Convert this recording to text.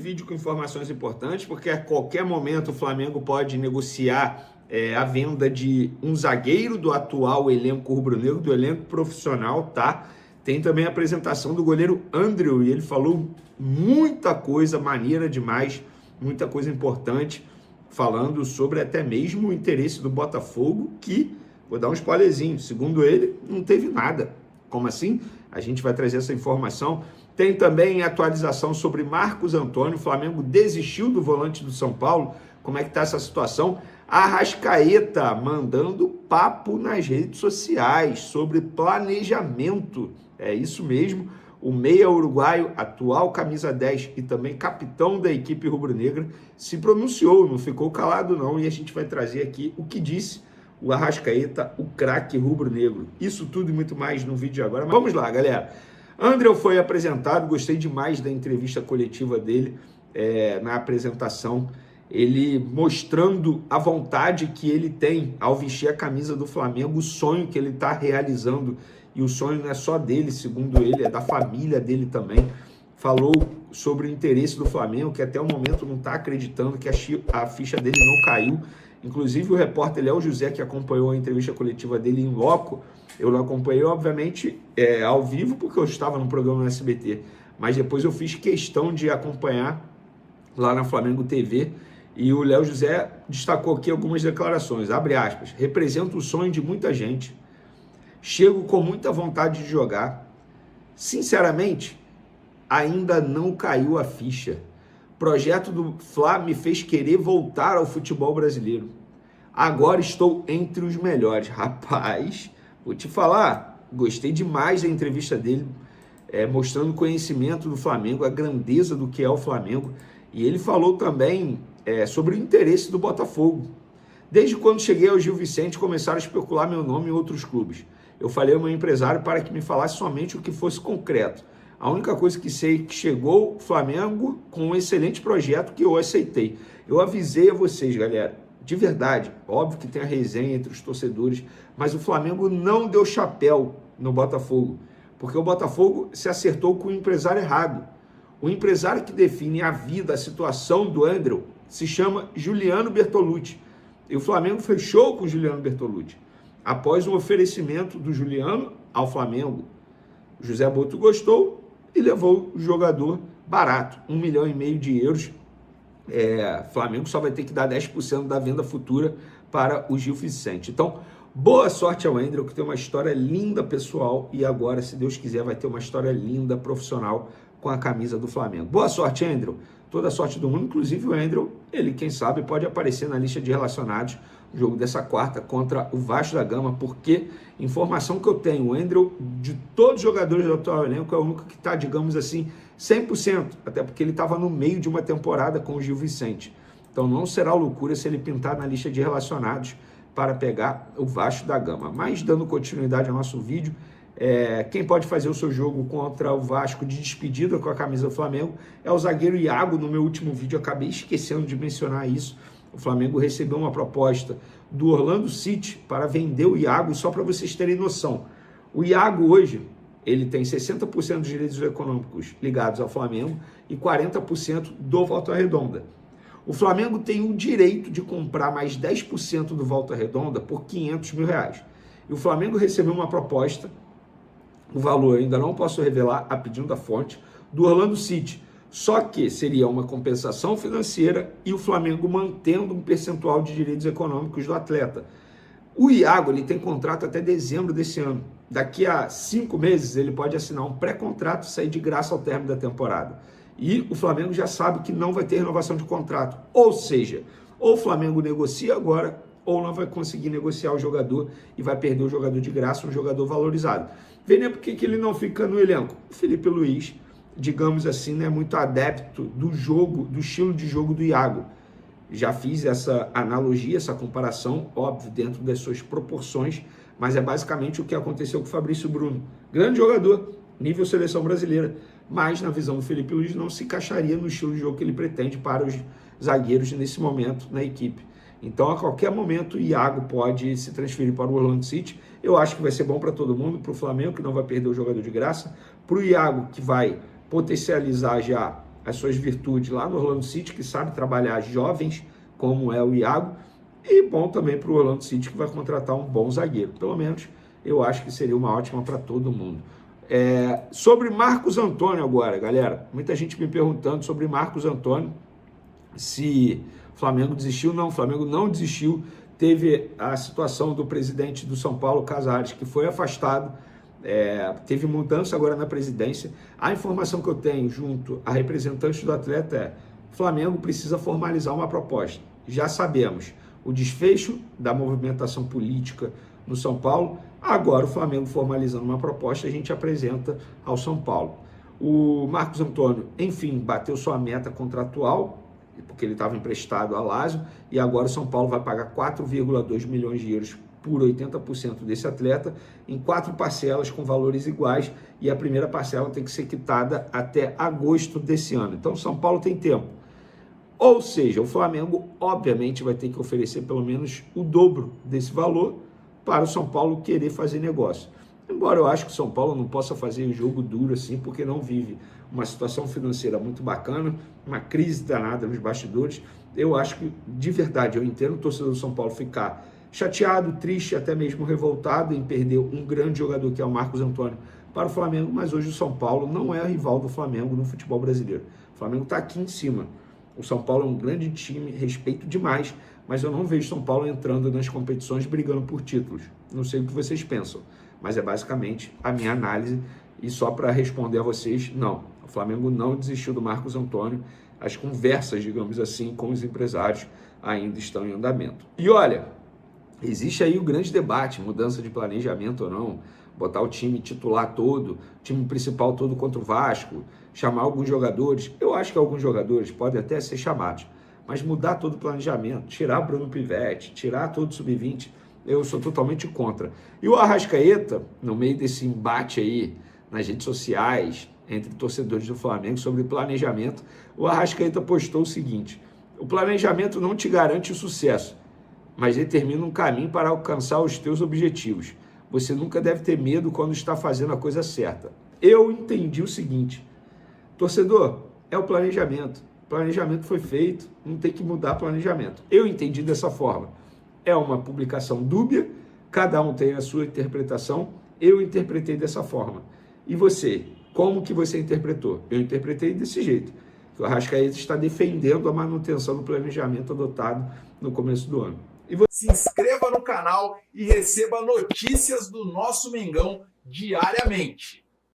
Vídeo com informações importantes, porque a qualquer momento o Flamengo pode negociar a venda de um zagueiro do atual elenco rubro-negro, do elenco profissional, tá? Tem também a apresentação do goleiro Andrew, e ele falou muita coisa maneira demais, muita coisa importante, falando sobre até mesmo o interesse do Botafogo, que, vou dar um spoilerzinho, segundo ele, não teve nada. Como assim? A gente vai trazer essa informação. Tem também atualização sobre Marcos Antônio. O Flamengo desistiu do volante do São Paulo. Como é que está essa situação? Arrascaeta mandando papo nas redes sociais sobre planejamento. É isso mesmo. O meia uruguaio, atual camisa 10 e também capitão da equipe rubro-negra, se pronunciou, não ficou calado não. E a gente vai trazer aqui o que disse o Arrascaeta, o craque rubro-negro. Isso tudo e muito mais no vídeo de agora. Mas vamos lá, galera. André foi apresentado, gostei demais da entrevista coletiva dele na apresentação, ele mostrando a vontade que ele tem ao vestir a camisa do Flamengo, o sonho que ele está realizando, e o sonho não é só dele, segundo ele, é da família dele também. Falou sobre o interesse do Flamengo, que até o momento não está acreditando que a ficha dele não caiu. Inclusive o repórter Léo José, que acompanhou a entrevista coletiva dele em loco, eu não acompanhei, obviamente, ao vivo, porque eu estava no programa no SBT, mas depois eu fiz questão de acompanhar lá na Flamengo TV, e o Léo José destacou aqui algumas declarações, abre aspas, representa o sonho de muita gente, chego com muita vontade de jogar, sinceramente, ainda não caiu a ficha. Projeto do Fla me fez querer voltar ao futebol brasileiro. Agora estou entre os melhores. Rapaz, vou te falar, gostei demais da entrevista dele, mostrando o conhecimento do Flamengo, a grandeza do que é o Flamengo. E ele falou também sobre o interesse do Botafogo. Desde quando cheguei ao Gil Vicente, começaram a especular meu nome em outros clubes. Eu falei ao meu empresário para que me falasse somente o que fosse concreto. A única coisa que sei é que chegou o Flamengo com um excelente projeto que eu aceitei. Eu avisei a vocês, galera, de verdade, óbvio que tem a resenha entre os torcedores, mas o Flamengo não deu chapéu no Botafogo, porque o Botafogo se acertou com o empresário errado. O empresário que define a vida, a situação do André, se chama Juliano Bertolucci. E o Flamengo fechou com o Juliano Bertolucci. Após um oferecimento do Juliano ao Flamengo, o José Boto gostou e levou o jogador barato, 1,5 milhão de euros. Flamengo só vai ter que dar 10% da venda futura para o Gil Vicente. Então, boa sorte ao André, que tem uma história linda pessoal e agora, se Deus quiser, vai ter uma história linda profissional com a camisa do Flamengo. Boa sorte, André. Toda a sorte do mundo, inclusive o André, ele, quem sabe, pode aparecer na lista de relacionados no jogo dessa quarta contra o Vasco da Gama, porque informação que eu tenho, o André, de todos os jogadores do atual elenco, é o único que está, digamos assim, 100%, até porque ele estava no meio de uma temporada com o Gil Vicente. Então não será loucura se ele pintar na lista de relacionados para pegar o Vasco da Gama. Mas, dando continuidade ao nosso vídeo, quem pode fazer o seu jogo contra o Vasco de despedida com a camisa do Flamengo é o zagueiro Iago. No meu último vídeo eu acabei esquecendo de mencionar isso. O Flamengo recebeu uma proposta do Orlando City para vender o Iago, só para vocês terem noção. O Iago hoje, ele tem 60% dos direitos econômicos ligados ao Flamengo e 40% do Volta Redonda. O Flamengo tem o direito de comprar mais 10% do Volta Redonda por R$500 mil. E o Flamengo recebeu uma proposta, o valor ainda não posso revelar, a pedido da fonte, do Orlando City. Só que seria uma compensação financeira e o Flamengo mantendo um percentual de direitos econômicos do atleta. O Iago, ele tem contrato até dezembro desse ano. Daqui a 5 meses ele pode assinar um pré-contrato e sair de graça ao término da temporada. E o Flamengo já sabe que não vai ter renovação de contrato. Ou seja, ou o Flamengo negocia agora, ou não vai conseguir negociar o jogador e vai perder o jogador de graça, um jogador valorizado. Vê por que ele não fica no elenco. O Felipe Luiz, digamos assim, não é muito adepto do jogo, do estilo de jogo do Iago. Já fiz essa analogia, essa comparação, óbvio, dentro das suas proporções, mas é basicamente o que aconteceu com o Fabrício Bruno. Grande jogador, nível seleção brasileira, mas na visão do Felipe Luiz não se encaixaria no estilo de jogo que ele pretende para os zagueiros nesse momento na equipe. Então, a qualquer momento, o Iago pode se transferir para o Orlando City. Eu acho que vai ser bom para todo mundo, para o Flamengo, que não vai perder o jogador de graça, para o Iago, que vai potencializar já as suas virtudes lá no Orlando City, que sabe trabalhar jovens, como é o Iago, e bom também para o Orlando City, que vai contratar um bom zagueiro. Pelo menos eu acho que seria uma ótima para todo mundo. Sobre Marcos Antônio agora, galera. Muita gente me perguntando sobre Marcos Antônio, se o Flamengo desistiu. Não, o Flamengo não desistiu. Teve a situação do presidente do São Paulo, Casares, que foi afastado. Teve mudança agora na presidência. A informação que eu tenho junto a representantes do atleta é: o Flamengo precisa formalizar uma proposta. Já sabemos o desfecho da movimentação política no São Paulo. Agora o Flamengo formalizando uma proposta, a gente apresenta ao São Paulo. O Marcos Antônio, enfim, bateu sua meta contratual, porque ele estava emprestado a Lazio, e agora o São Paulo vai pagar 4,2 milhões de euros por 80% desse atleta, em 4 parcelas com valores iguais, e a primeira parcela tem que ser quitada até agosto desse ano. Então o São Paulo tem tempo. Ou seja, o Flamengo obviamente vai ter que oferecer pelo menos o dobro desse valor para o São Paulo querer fazer negócio. Embora eu acho que o São Paulo não possa fazer um jogo duro assim, porque não vive uma situação financeira muito bacana, uma crise danada nos bastidores. Eu acho que, de verdade, eu entendo o torcedor do São Paulo ficar chateado, triste, até mesmo revoltado em perder um grande jogador, que é o Marcos Antônio, para o Flamengo, mas hoje o São Paulo não é rival do Flamengo no futebol brasileiro. O Flamengo está aqui em cima. O São Paulo é um grande time, respeito demais, mas eu não vejo São Paulo entrando nas competições brigando por títulos. Não sei o que vocês pensam, mas é basicamente a minha análise. E só para responder a vocês, não, o Flamengo não desistiu do Marcos Antônio. As conversas, digamos assim, com os empresários ainda estão em andamento. E olha, existe aí o grande debate, mudança de planejamento ou não, botar o time titular todo, o time principal todo contra o Vasco, chamar alguns jogadores. Eu acho que alguns jogadores podem até ser chamados, mas mudar todo o planejamento, tirar Bruno Pivetti, tirar todo o sub-20, eu sou totalmente contra. E o Arrascaeta, no meio desse embate aí nas redes sociais, entre torcedores do Flamengo sobre planejamento, o Arrascaeta postou o seguinte: o planejamento não te garante o sucesso, mas determina um caminho para alcançar os teus objetivos. Você nunca deve ter medo quando está fazendo a coisa certa. Eu entendi o seguinte: torcedor, é o planejamento. O planejamento foi feito, não tem que mudar planejamento. Eu entendi dessa forma. É uma publicação dúbia, cada um tem a sua interpretação. Eu interpretei dessa forma. E você, como que você interpretou? Eu interpretei desse jeito, que o Arrascaeta está defendendo a manutenção do planejamento adotado no começo do ano. Se inscreva no canal e receba notícias do nosso Mengão diariamente.